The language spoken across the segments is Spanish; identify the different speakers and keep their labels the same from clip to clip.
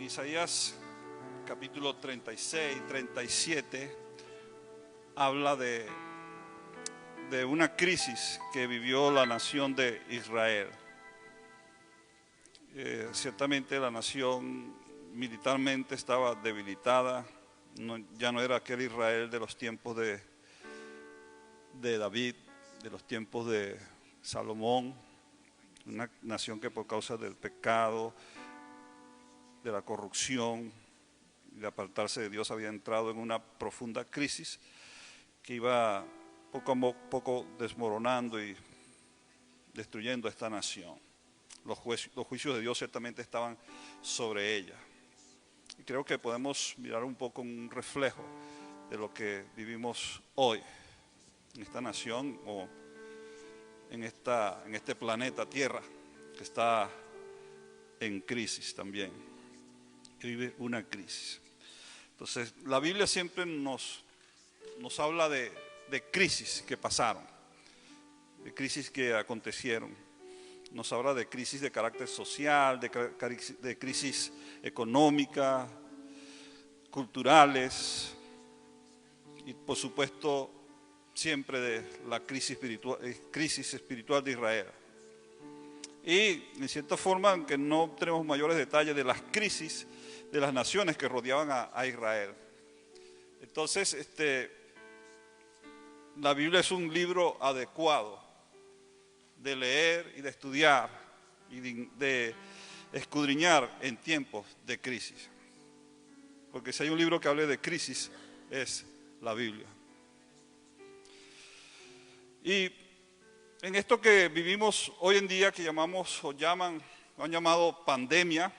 Speaker 1: Isaías capítulo 36, 37 habla de una crisis que vivió la nación de Israel. Ciertamente la nación militarmente estaba debilitada, ya no era aquel Israel de los tiempos de David, de los tiempos de Salomón, una nación que por causa del pecado, de la corrupción y de apartarse de Dios había entrado en una profunda crisis que iba poco a poco desmoronando y destruyendo a esta nación. Los juicios de Dios ciertamente estaban sobre ella. Y creo que podemos mirar un poco un reflejo de lo que vivimos hoy en esta nación o en este planeta Tierra que está en crisis también, que vive una crisis. Entonces, la Biblia siempre nos habla de crisis que pasaron, de crisis que acontecieron. Nos habla de crisis de carácter social, de crisis económica, culturales y por supuesto siempre de la crisis espiritual de Israel. Y en cierta forma, aunque no tenemos mayores detalles de las crisis de las naciones que rodeaban a Israel. Entonces, la Biblia es un libro adecuado de leer y de estudiar y de escudriñar en tiempos de crisis. Porque si hay un libro que hable de crisis, es la Biblia. Y en esto que vivimos hoy en día, que han llamado pandemia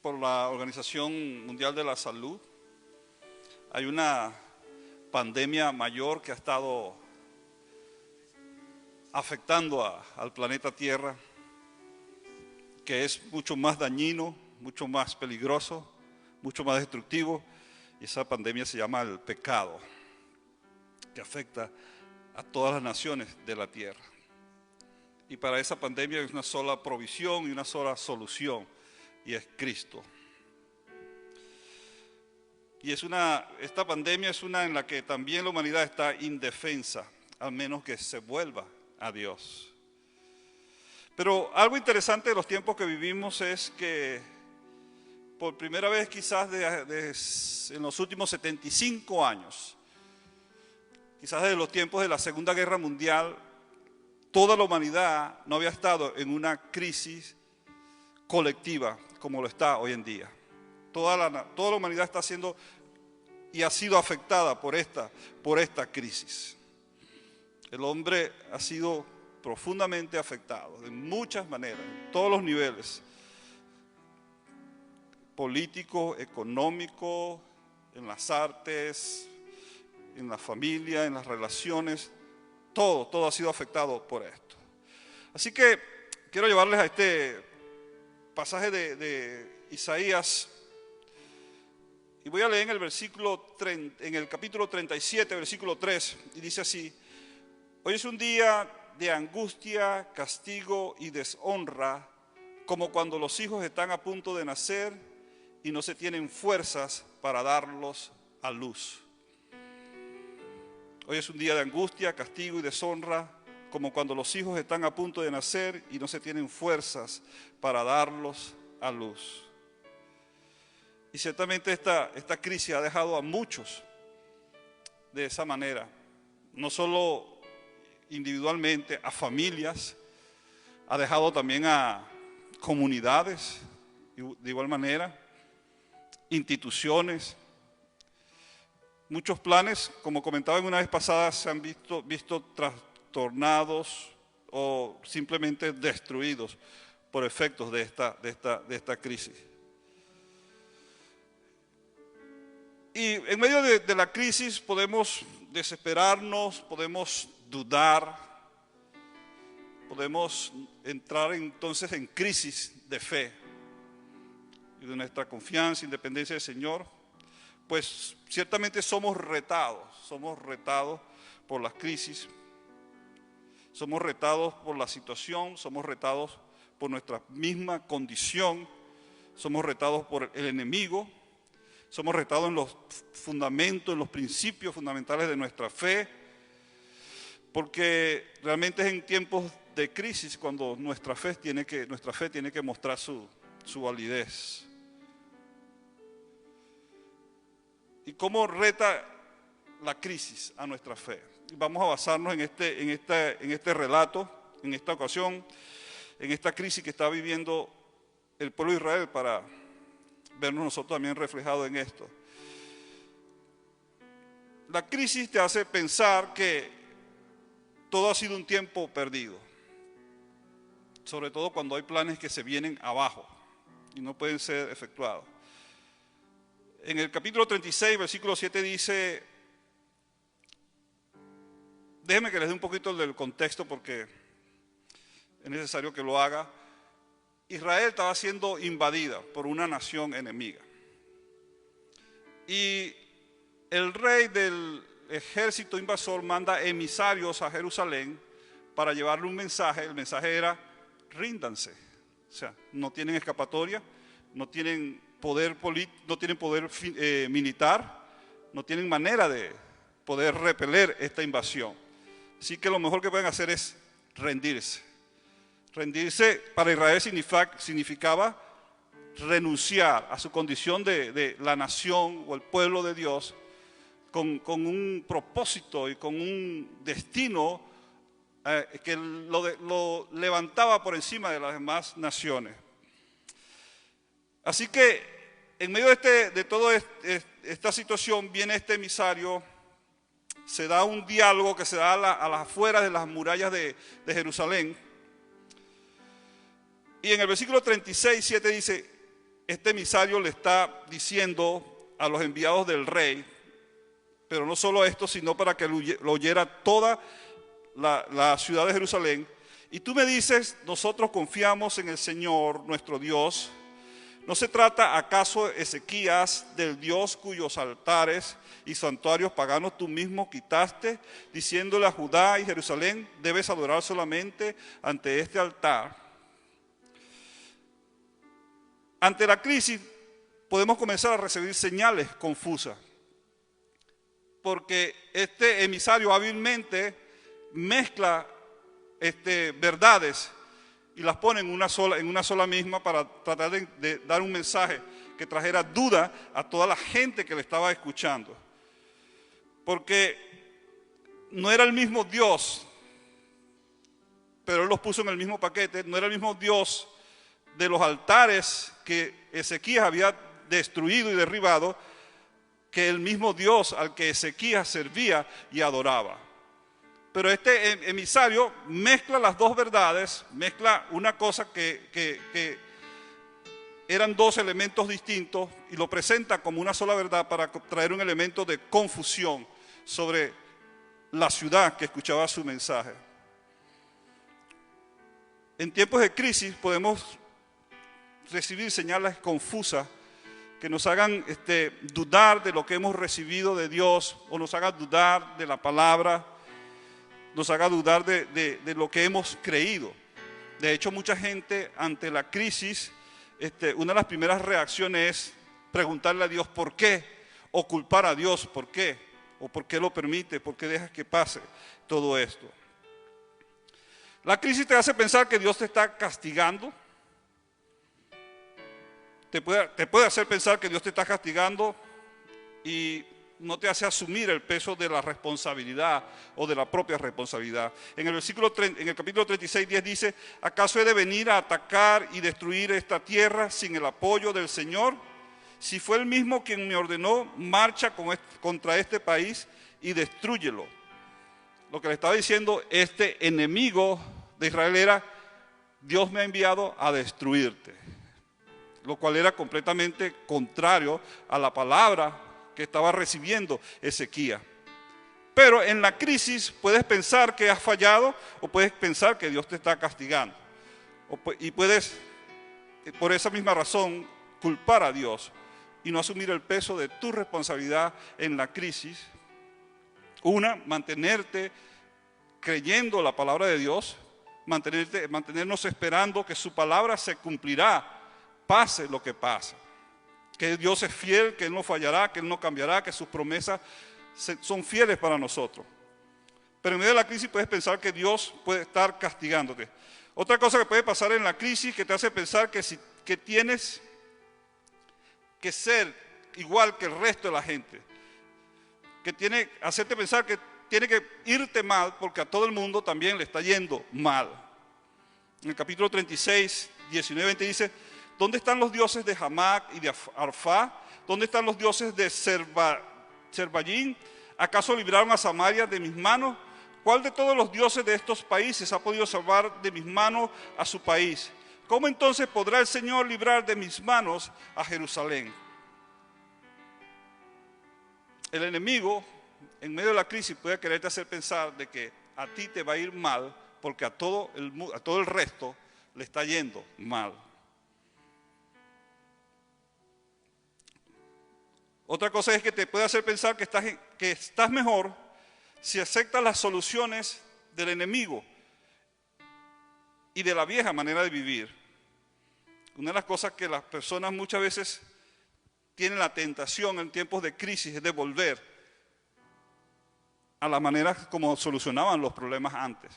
Speaker 1: por la Organización Mundial de la Salud, hay una pandemia mayor que ha estado afectando al planeta Tierra, que es mucho más dañino, mucho más peligroso, mucho más destructivo, y esa pandemia se llama el pecado, que afecta a todas las naciones de la tierra. Y para esa pandemia hay una sola provisión y una sola solución, y es Cristo. Y esta pandemia es una en la que también la humanidad está indefensa, al menos que se vuelva a Dios. Pero algo interesante de los tiempos que vivimos es que por primera vez quizás en los últimos 75 años, quizás desde los tiempos de la Segunda Guerra Mundial, toda la humanidad no había estado en una crisis colectiva como lo está hoy en día. Toda la humanidad está siendo y ha sido afectada por esta crisis. El hombre ha sido profundamente afectado de muchas maneras, en todos los niveles, político, económico, en las artes, en la familia, en las relaciones, todo ha sido afectado por esto. Así que quiero llevarles a este pasaje de Isaías, y voy a leer en el capítulo 37, versículo 3, y dice así: hoy es un día de angustia, castigo y deshonra, como cuando los hijos están a punto de nacer y no se tienen fuerzas para darlos a luz. Hoy es un día de angustia, castigo y deshonra, como cuando los hijos están a punto de nacer y no se tienen fuerzas para darlos a luz. Y ciertamente esta crisis ha dejado a muchos de esa manera, no solo individualmente, a familias, ha dejado también a comunidades, de igual manera, instituciones. Muchos planes, como comentaba en una vez pasada, se han visto trastornados o simplemente destruidos por efectos de esta crisis. Y en medio de la crisis podemos desesperarnos, podemos dudar, podemos entrar entonces en crisis de fe y de nuestra confianza, independencia del Señor. Pues ciertamente somos retados por las crisis, somos retados por la situación, somos retados por nuestra misma condición, somos retados por el enemigo, somos retados en los fundamentos, en los principios fundamentales de nuestra fe, porque realmente es en tiempos de crisis cuando nuestra fe tiene que mostrar su validez. ¿Y cómo reta la crisis a nuestra fe? Vamos a basarnos en este relato, en esta ocasión, en esta crisis que está viviendo el pueblo de Israel, para vernos nosotros también reflejados en esto. La crisis te hace pensar que todo ha sido un tiempo perdido, sobre todo cuando hay planes que se vienen abajo y no pueden ser efectuados. En el capítulo 36, versículo 7 dice, déjenme que les dé un poquito del contexto porque es necesario que lo haga. Israel estaba siendo invadida por una nación enemiga. Y el rey del ejército invasor manda emisarios a Jerusalén para llevarle un mensaje. El mensaje era, ríndanse. O sea, no tienen escapatoria, no tienen poder militar, no tienen manera de poder repeler esta invasión. Así que lo mejor que pueden hacer es rendirse. Rendirse para Israel significaba renunciar a su condición de la nación o el pueblo de Dios con un propósito y con un destino que lo levantaba por encima de las demás naciones. Así que en medio de toda esta situación viene este emisario, se da un diálogo que se da a las afueras de las murallas de Jerusalén. Y en el versículo 36, 7 dice, este emisario le está diciendo a los enviados del rey, pero no solo esto, sino para que lo oyera toda la ciudad de Jerusalén. Y tú me dices, nosotros confiamos en el Señor, nuestro Dios. ¿No se trata acaso Ezequías del Dios cuyos altares y santuarios paganos tú mismo quitaste, diciéndole a Judá y Jerusalén, debes adorar solamente ante este altar? Ante la crisis podemos comenzar a recibir señales confusas, porque este emisario hábilmente mezcla verdades y las pone en una sola misma para tratar de dar un mensaje que trajera duda a toda la gente que le estaba escuchando. Porque no era el mismo Dios, pero él los puso en el mismo paquete, no era el mismo Dios de los altares que Ezequías había destruido y derribado, que el mismo Dios al que Ezequías servía y adoraba. Pero este emisario mezcla las dos verdades, mezcla una cosa que eran dos elementos distintos y lo presenta como una sola verdad para traer un elemento de confusión sobre la ciudad que escuchaba su mensaje. En tiempos de crisis podemos recibir señales confusas que nos hagan dudar de lo que hemos recibido de Dios, o nos hagan dudar de la palabra, nos haga dudar de lo que hemos creído. De hecho, mucha gente ante la crisis, una de las primeras reacciones es preguntarle a Dios por qué, o culpar a Dios por qué, o por qué lo permite, por qué dejas que pase todo esto. La crisis te hace pensar que Dios te está castigando. Te puede hacer pensar que Dios te está castigando y no te hace asumir el peso de la responsabilidad o de la propia responsabilidad. En el capítulo 36, 10 dice, ¿acaso he de venir a atacar y destruir esta tierra sin el apoyo del Señor? Si fue Él mismo quien me ordenó, marcha contra este país y destrúyelo. Lo que le estaba diciendo este enemigo de Israel era, Dios me ha enviado a destruirte. Lo cual era completamente contrario a la palabra que estaba recibiendo Ezequías. Pero en la crisis puedes pensar que has fallado o puedes pensar que Dios te está castigando. Y puedes, por esa misma razón, culpar a Dios y no asumir el peso de tu responsabilidad en la crisis. Mantenerte creyendo la palabra de Dios, mantenernos esperando que su palabra se cumplirá, pase lo que pase. Que Dios es fiel, que Él no fallará, que Él no cambiará, que sus promesas son fieles para nosotros. Pero en medio de la crisis puedes pensar que Dios puede estar castigándote. Otra cosa que puede pasar en la crisis que te hace pensar que tienes que ser igual que el resto de la gente. Que hacerte pensar que tiene que irte mal porque a todo el mundo también le está yendo mal. En el capítulo 36, 19, 20 dice: ¿dónde están los dioses de Hamac y de Arfá? ¿Dónde están los dioses de Serbayín? ¿Acaso libraron a Samaria de mis manos? ¿Cuál de todos los dioses de estos países ha podido salvar de mis manos a su país? ¿Cómo entonces podrá el Señor librar de mis manos a Jerusalén? El enemigo, en medio de la crisis, puede quererte hacer pensar de que a ti te va a ir mal porque a todo el resto le está yendo mal. Otra cosa es que te puede hacer pensar que estás mejor si aceptas las soluciones del enemigo y de la vieja manera de vivir. Una de las cosas que las personas muchas veces tienen la tentación en tiempos de crisis es de volver a la manera como solucionaban los problemas antes.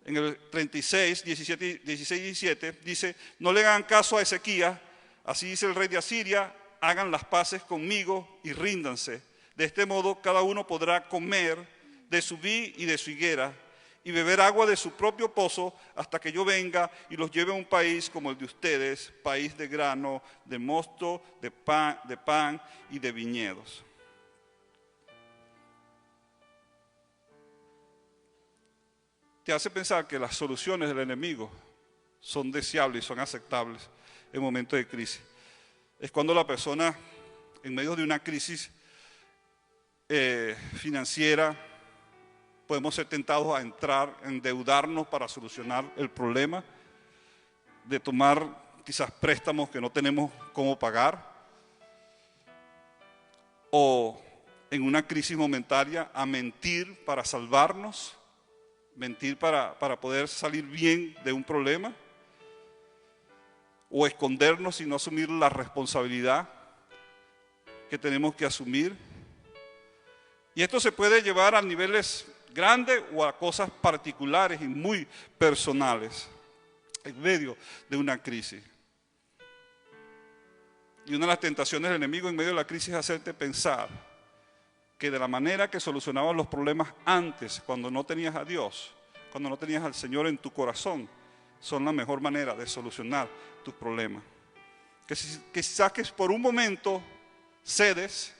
Speaker 1: En el 36, 16 y 17 dice: no le hagan caso a Ezequías, así dice el rey de Asiria, hagan las paces conmigo y ríndanse. De este modo cada uno podrá comer de su vid y de su higuera y beber agua de su propio pozo hasta que yo venga y los lleve a un país como el de ustedes, país de grano, de mosto, de pan y de viñedos. Te hace pensar que las soluciones del enemigo son deseables y son aceptables en momentos de crisis. Es cuando la persona, en medio de una crisis financiera, podemos ser tentados a entrar, a endeudarnos para solucionar el problema, de tomar quizás préstamos que no tenemos cómo pagar, o en una crisis momentánea a mentir para salvarnos, mentir para poder salir bien de un problema, o escondernos y no asumir la responsabilidad que tenemos que asumir. Y esto se puede llevar a niveles grandes o a cosas particulares y muy personales en medio de una crisis. Y una de las tentaciones del enemigo en medio de la crisis es hacerte pensar que de la manera que solucionabas los problemas antes, cuando no tenías a Dios, cuando no tenías al Señor en tu corazón, son la mejor manera de solucionar tus problemas. Que quizás que por un momento cedes,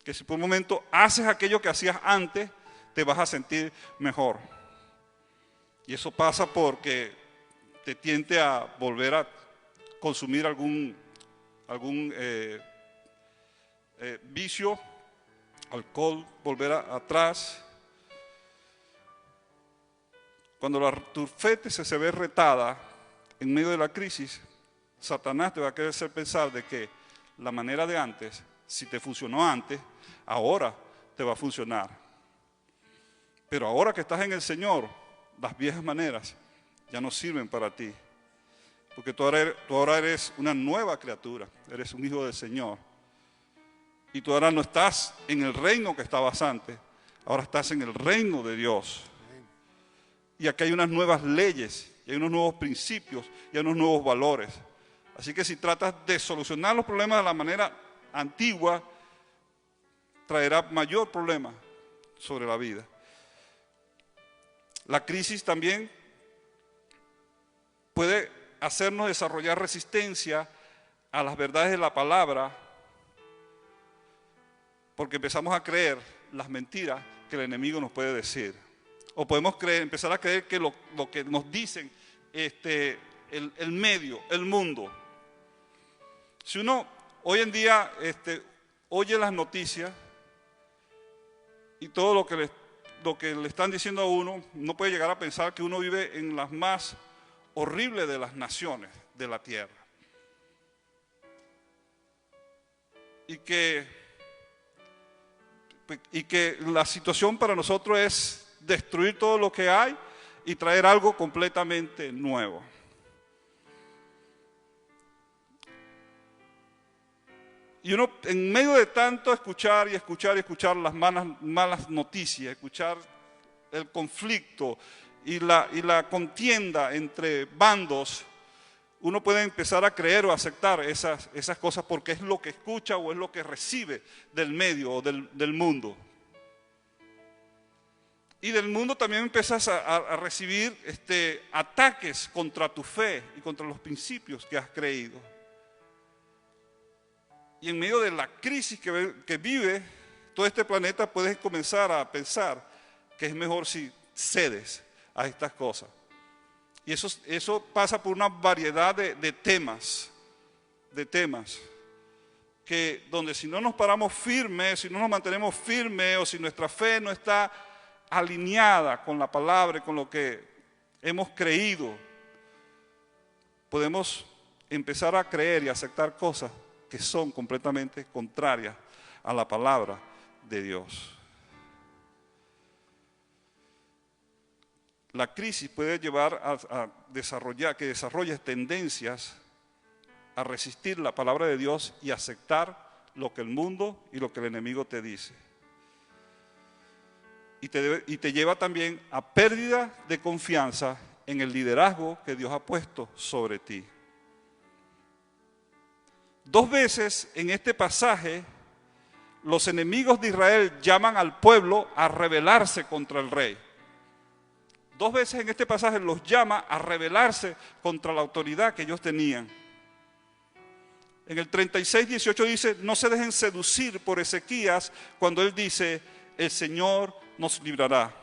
Speaker 1: que si por un momento haces aquello que hacías antes, te vas a sentir mejor. Y eso pasa porque te tiente a volver a consumir algún vicio, alcohol, volver atrás. Cuando tu fe se ve retada en medio de la crisis, Satanás te va a querer hacer pensar de que la manera de antes, si te funcionó antes, ahora te va a funcionar. Pero ahora que estás en el Señor, las viejas maneras ya no sirven para ti. Porque tú ahora eres una nueva criatura, eres un hijo del Señor. Y tú ahora no estás en el reino que estabas antes, ahora estás en el reino de Dios. Y aquí hay unas nuevas leyes, y hay unos nuevos principios, y hay unos nuevos valores. Así que si tratas de solucionar los problemas de la manera antigua, traerá mayor problema sobre la vida. La crisis también puede hacernos desarrollar resistencia a las verdades de la palabra, porque empezamos a creer las mentiras que el enemigo nos puede decir. O podemos empezar a creer que lo que nos dicen el medio, el mundo. Si uno hoy en día oye las noticias y todo lo que le están diciendo a uno, no puede llegar a pensar que uno vive en las más horribles de las naciones de la tierra. Y que la situación para nosotros es destruir todo lo que hay y traer algo completamente nuevo. Y uno, en medio de tanto escuchar y escuchar y escuchar las malas noticias, escuchar el conflicto y la contienda entre bandos, uno puede empezar a creer o aceptar esas cosas porque es lo que escucha o es lo que recibe del medio o del mundo. Y del mundo también empiezas a recibir ataques contra tu fe y contra los principios que has creído. Y en medio de la crisis que vive todo este planeta, puedes comenzar a pensar que es mejor si cedes a estas cosas. Y eso pasa por una variedad de temas, que donde si no nos paramos firmes, si no nos mantenemos firmes o si nuestra fe no está alineada con la palabra y con lo que hemos creído, podemos empezar a creer y aceptar cosas que son completamente contrarias a la palabra de Dios. La crisis puede llevar a desarrolles tendencias a resistir la palabra de Dios y aceptar lo que el mundo y lo que el enemigo te dice. Y te lleva también a pérdida de confianza en el liderazgo que Dios ha puesto sobre ti. 2 veces en este pasaje, los enemigos de Israel llaman al pueblo a rebelarse contra el rey. 2 veces en este pasaje los llama a rebelarse contra la autoridad que ellos tenían. En el 36:18 dice, no se dejen seducir por Ezequías cuando él dice, el Señor nos librará.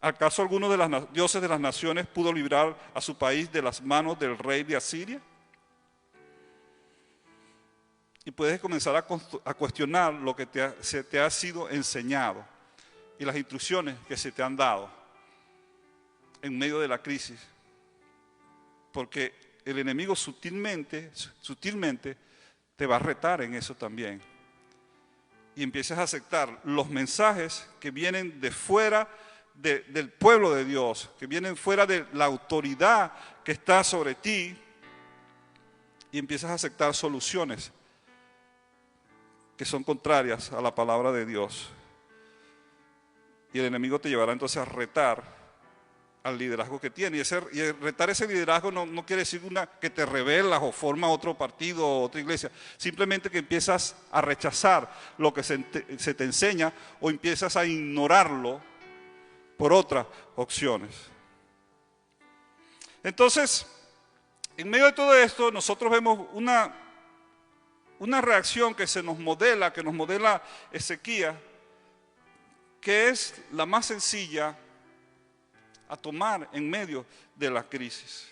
Speaker 1: ¿Acaso alguno de los dioses de las naciones pudo librar a su país de las manos del rey de Asiria? Y puedes comenzar a cuestionar lo que se te ha sido enseñado y las instrucciones que se te han dado en medio de la crisis. Porque el enemigo sutilmente te va a retar en eso también. Y empiezas a aceptar los mensajes que vienen de fuera del pueblo de Dios, que vienen fuera de la autoridad que está sobre ti, y empiezas a aceptar soluciones que son contrarias a la palabra de Dios. Y el enemigo te llevará entonces a retar al liderazgo que tiene. Y retar ese liderazgo no quiere decir que te rebelas o formas otro partido o otra iglesia. Simplemente que empiezas a rechazar lo que se te enseña o empiezas a ignorarlo por otras opciones. Entonces, en medio de todo esto, nosotros vemos una reacción que nos modela Ezequías, que es la más sencilla a tomar en medio de la crisis.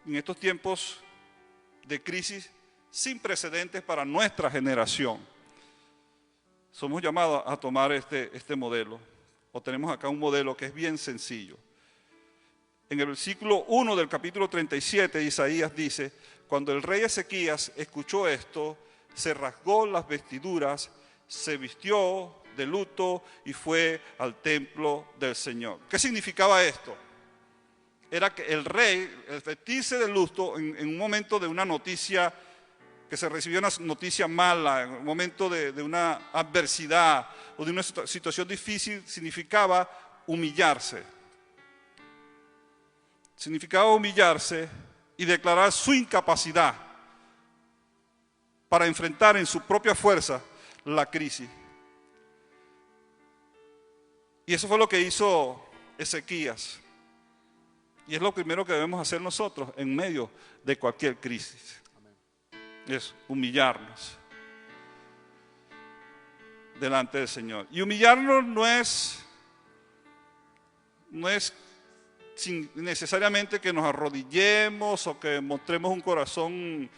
Speaker 1: En estos tiempos de crisis sin precedentes para nuestra generación, somos llamados a tomar este modelo, o tenemos acá un modelo que es bien sencillo. En el versículo 1 del capítulo 37, Isaías dice, cuando el rey Ezequías escuchó esto, se rasgó las vestiduras, se vistió de luto y fue al templo del Señor. ¿Qué significaba esto? Era que el rey, el vestirse de luto en un momento de una noticia, que se recibió una noticia mala, en un momento de una adversidad o de una situación difícil, significaba humillarse. Significaba humillarse y declarar su incapacidad para enfrentar en su propia fuerza la crisis. Y eso fue lo que hizo Ezequías. Y es lo primero que debemos hacer nosotros en medio de cualquier crisis. Es humillarnos delante del Señor. Y humillarnos no es necesariamente que nos arrodillemos o que mostremos un corazón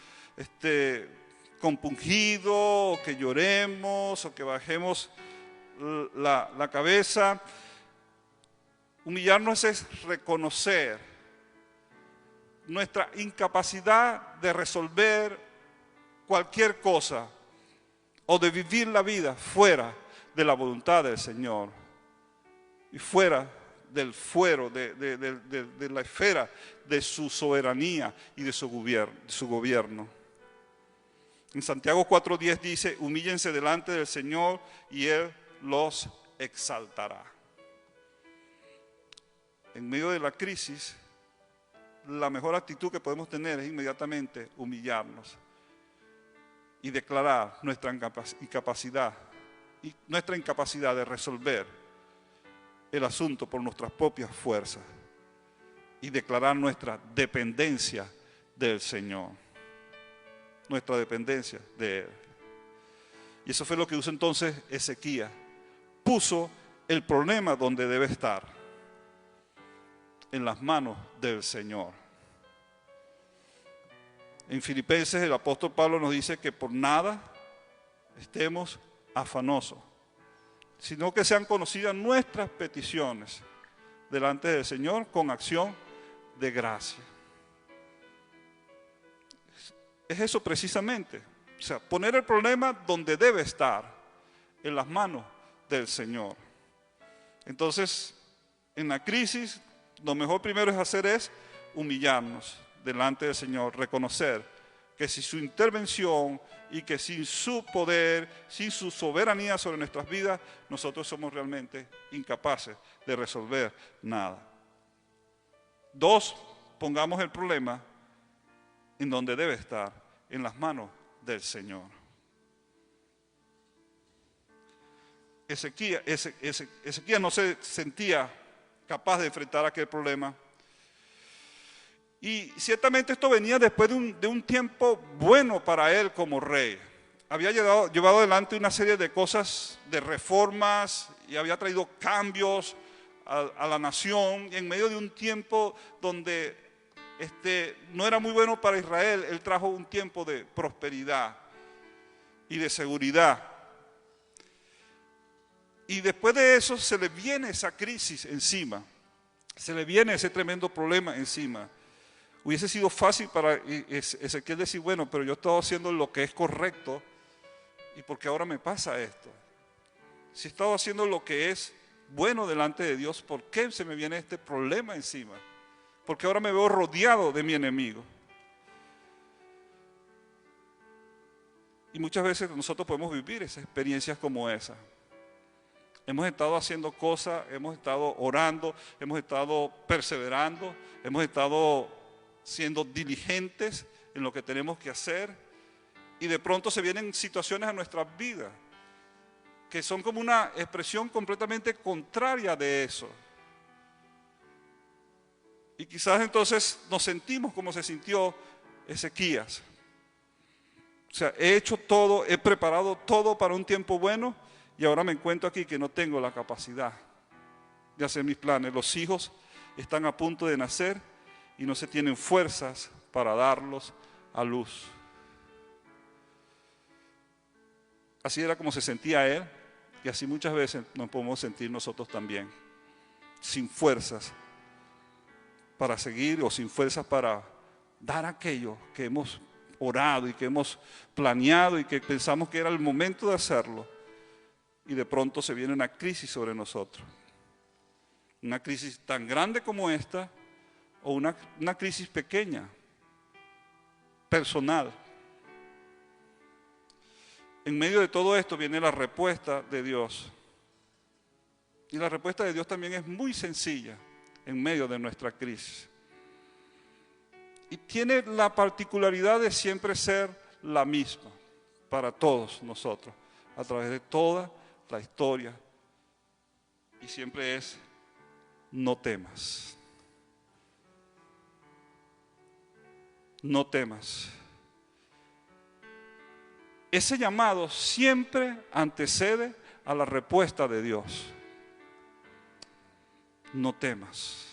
Speaker 1: compungido, o que lloremos o que bajemos la cabeza. Humillarnos es reconocer nuestra incapacidad de resolver cualquier cosa o de vivir la vida fuera de la voluntad del Señor y fuera del fuero, de la esfera de su soberanía y de su gobierno. En Santiago 4:10 dice, humíllense delante del Señor y Él los exaltará. En medio de la crisis, la mejor actitud que podemos tener es inmediatamente humillarnos y declarar nuestra incapacidad de resolver el asunto por nuestras propias fuerzas y declarar nuestra dependencia del Señor, nuestra dependencia de Él. Y eso fue lo que hizo entonces Ezequías. Puso el problema donde debe estar, en las manos del Señor. En Filipenses el apóstol Pablo nos dice que por nada estemos afanosos, sino que sean conocidas nuestras peticiones delante del Señor con acción de gracia. Es eso precisamente, o sea, poner el problema donde debe estar, en las manos del Señor. Entonces, en la crisis, lo mejor primero es humillarnos delante del Señor, reconocer que sin su intervención y que sin su poder, sin su soberanía sobre nuestras vidas, nosotros somos realmente incapaces de resolver nada. 2, pongamos el problema en donde debe estar, en las manos del Señor. Ezequías no se sentía capaz de enfrentar aquel problema. Y ciertamente esto venía después de un tiempo bueno para él como rey. Había llevado adelante una serie de cosas, de reformas, y había traído cambios a la nación. Y en medio de un tiempo donde no era muy bueno para Israel, él trajo un tiempo de prosperidad y de seguridad. Y después de eso se le viene esa crisis encima, se le viene ese tremendo problema encima. Hubiese sido fácil para Ezequiel decir, bueno, pero yo he estado haciendo lo que es correcto, ¿y por qué ahora me pasa esto? Si he estado haciendo lo que es bueno delante de Dios, ¿por qué se me viene este problema encima? Porque ahora me veo rodeado de mi enemigo. Y muchas veces nosotros podemos vivir esas experiencias como esa. Hemos estado haciendo cosas, hemos estado orando, hemos estado perseverando, hemos estado siendo diligentes en lo que tenemos que hacer, y de pronto se vienen situaciones a nuestras vidas que son como una expresión completamente contraria de eso. Y quizás entonces nos sentimos como se sintió Ezequías. O sea, he hecho todo, he preparado todo para un tiempo bueno, y ahora me encuentro aquí que no tengo la capacidad de hacer mis planes. Los hijos están a punto de nacer y no se tienen fuerzas para darlos a luz. Así era como se sentía él, y así muchas veces nos podemos sentir nosotros también, sin fuerzas para seguir o sin fuerzas para dar aquello que hemos orado y que hemos planeado y que pensamos que era el momento de hacerlo, y de pronto se viene una crisis sobre nosotros. Una crisis tan grande como esta, o una crisis pequeña, personal. En medio de todo esto viene la respuesta de Dios. Y la respuesta de Dios también es muy sencilla en medio de nuestra crisis. Y tiene la particularidad de siempre ser la misma para todos nosotros, a través de toda la historia. Y siempre es: no temas. No temas. Ese llamado siempre antecede a la respuesta de Dios. No temas.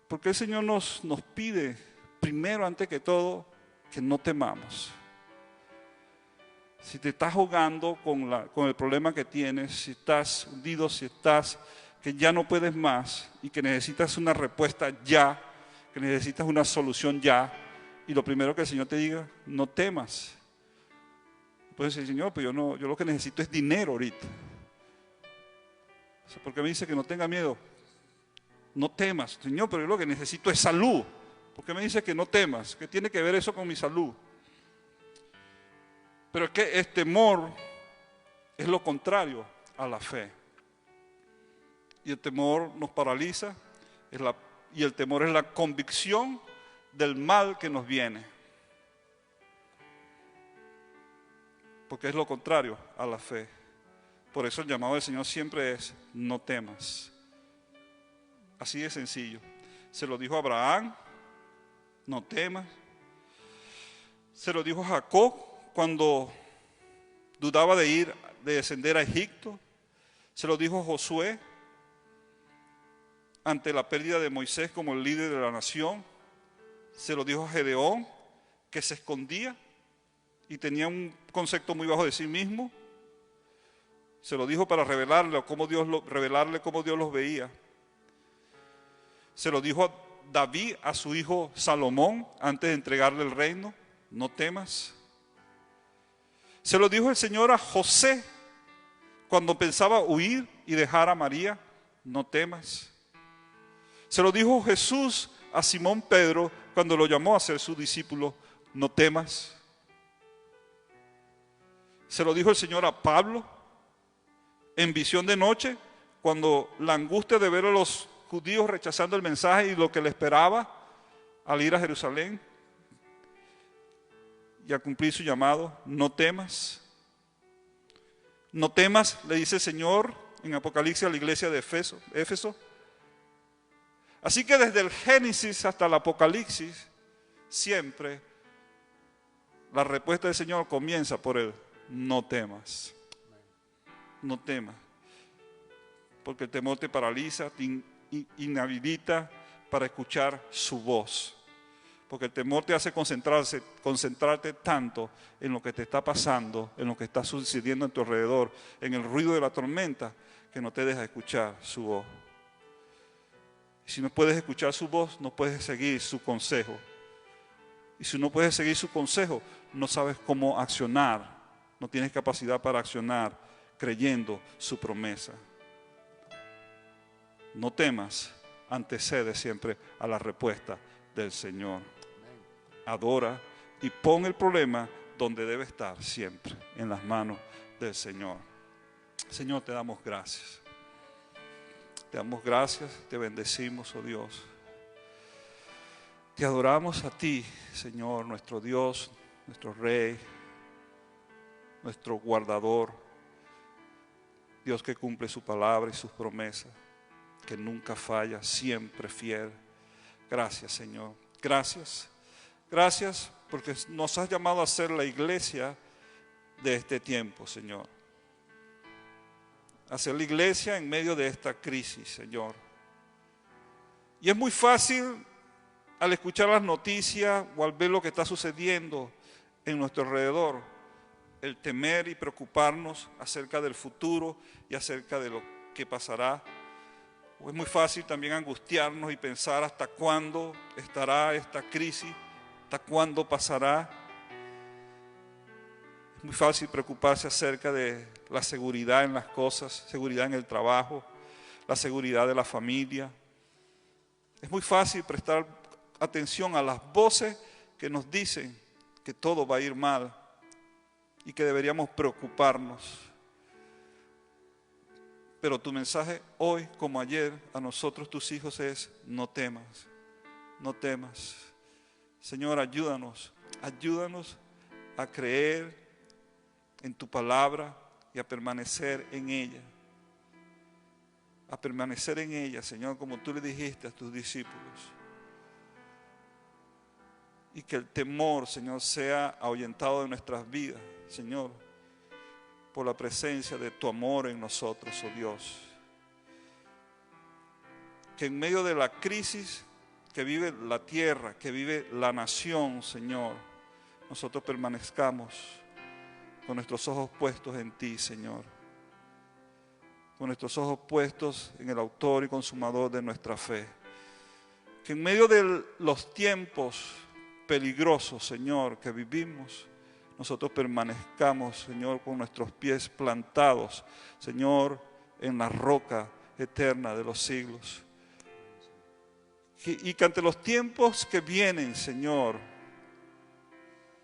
Speaker 1: Porque el Señor nos pide, primero, antes que todo, que no temamos. Si te estás jugando con el problema que tienes, si estás hundido, si estás que ya no puedes más y que necesitas una respuesta ya, que necesitas una solución ya, y lo primero que el Señor te diga: no temas. Puedes decir: Señor, pero yo lo que necesito es dinero ahorita. ¿Por qué me dice que no tenga miedo? No temas, Señor, pero yo lo que necesito es salud. ¿Por qué me dice que no temas? ¿Qué tiene que ver eso con mi salud? Pero es que el temor es lo contrario a la fe. Y el temor nos paraliza, y el temor es la convicción del mal que nos viene. Porque es lo contrario a la fe. Por eso el llamado del Señor siempre es: no temas. Así de sencillo. Se lo dijo a Abraham: no temas. Se lo dijo a Jacob cuando dudaba de descender a Egipto. Se lo dijo a Josué ante la pérdida de Moisés como el líder de la nación. Se lo dijo a Gedeón, que se escondía y tenía un concepto muy bajo de sí mismo. Se lo dijo para revelarle cómo Dios los veía. Se lo dijo a David, a su hijo Salomón, antes de entregarle el reino: no temas. Se lo dijo el Señor a José cuando pensaba huir y dejar a María: no temas. Se lo dijo Jesús a Simón Pedro cuando lo llamó a ser su discípulo: no temas. Se lo dijo el Señor a Pablo en visión de noche, cuando la angustia de ver a los judíos rechazando el mensaje y lo que le esperaba al ir a Jerusalén y a cumplir su llamado: no temas. No temas, le dice el Señor en Apocalipsis a la iglesia de Éfeso. Así que desde el Génesis hasta el Apocalipsis, siempre la respuesta del Señor comienza por el no temas. No temas. Porque el temor te paraliza, te inhabilita para escuchar su voz. Porque el temor te hace concentrarte tanto en lo que te está pasando, en lo que está sucediendo en tu alrededor, en el ruido de la tormenta, que no te deja escuchar su voz. Y si no puedes escuchar su voz, no puedes seguir su consejo. Y si no puedes seguir su consejo, no sabes cómo accionar. No tienes capacidad para accionar creyendo su promesa. No temas, antecede siempre a la respuesta del Señor. Adora y pon el problema donde debe estar siempre, en las manos del Señor. Señor, te damos gracias. Te damos gracias, te bendecimos, oh Dios. Te adoramos a ti, Señor, nuestro Dios, nuestro Rey, nuestro guardador. Dios que cumple su palabra y sus promesas, que nunca falla, siempre fiel. Gracias, Señor. Gracias. Gracias porque nos has llamado a ser la iglesia de este tiempo, Señor. A ser la iglesia en medio de esta crisis, Señor. Y es muy fácil al escuchar las noticias o al ver lo que está sucediendo en nuestro alrededor, el temer y preocuparnos acerca del futuro y acerca de lo que pasará. O es muy fácil también angustiarnos y pensar hasta cuándo estará esta crisis, hasta cuándo pasará. Es muy fácil preocuparse acerca de la seguridad en las cosas, seguridad en el trabajo, la seguridad de la familia. Es muy fácil prestar atención a las voces que nos dicen que todo va a ir mal y que deberíamos preocuparnos. Pero tu mensaje hoy, como ayer, a nosotros tus hijos es: no temas, no temas. Señor, ayúdanos a creer en tu palabra y a permanecer en ella. A permanecer en ella, Señor, como tú le dijiste a tus discípulos. Y que el temor, Señor, sea ahuyentado de nuestras vidas, Señor, por la presencia de tu amor en nosotros, oh Dios. Que en medio de la crisis que vive la tierra, que vive la nación, Señor, nosotros permanezcamos con nuestros ojos puestos en ti, Señor. Con nuestros ojos puestos en el autor y consumador de nuestra fe. Que en medio de los tiempos peligrosos, Señor, que vivimos, nosotros permanezcamos, Señor, con nuestros pies plantados, Señor, en la roca eterna de los siglos. Y que ante los tiempos que vienen, Señor,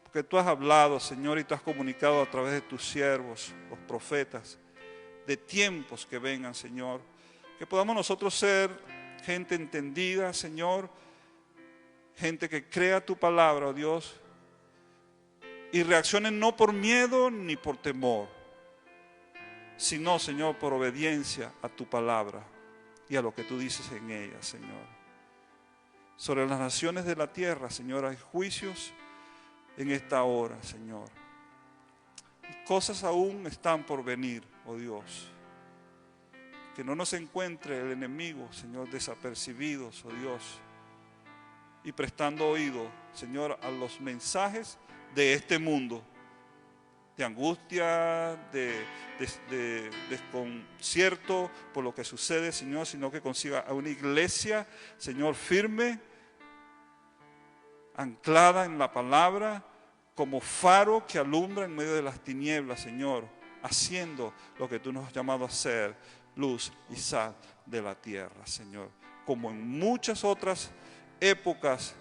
Speaker 1: porque tú has hablado, Señor, y tú has comunicado a través de tus siervos, los profetas, de tiempos que vengan, Señor, que podamos nosotros ser gente entendida, Señor, gente que crea tu palabra, oh Dios, y reaccionen no por miedo ni por temor, sino, Señor, por obediencia a tu palabra y a lo que tú dices en ella, Señor. Sobre las naciones de la tierra, Señor, hay juicios en esta hora, Señor. Y cosas aún están por venir, oh Dios. Que no nos encuentre el enemigo, Señor, desapercibidos, oh Dios. Y prestando oído, Señor, a los mensajes de este mundo. De angustia, de desconcierto por lo que sucede, Señor, sino que consiga a una iglesia, Señor, firme, anclada en la palabra, como faro que alumbra en medio de las tinieblas, Señor, haciendo lo que tú nos has llamado a hacer, luz y sal de la tierra, Señor. Como en muchas otras épocas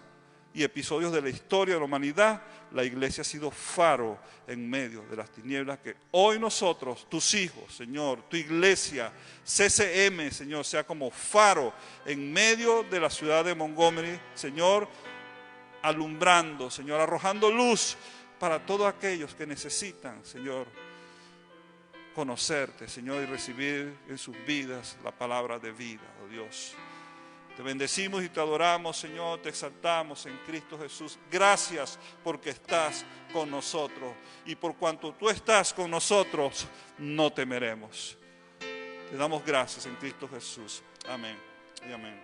Speaker 1: y episodios de la historia de la humanidad, la iglesia ha sido faro en medio de las tinieblas, que hoy nosotros, tus hijos, Señor, tu iglesia, CCM, Señor, sea como faro en medio de la ciudad de Montgomery, Señor, alumbrando, Señor, arrojando luz para todos aquellos que necesitan, Señor, conocerte, Señor, y recibir en sus vidas la palabra de vida, oh Dios. Te bendecimos y te adoramos, Señor, te exaltamos en Cristo Jesús. Gracias porque estás con nosotros. Y por cuanto tú estás con nosotros, no temeremos. Te damos gracias en Cristo Jesús. Amén y amén.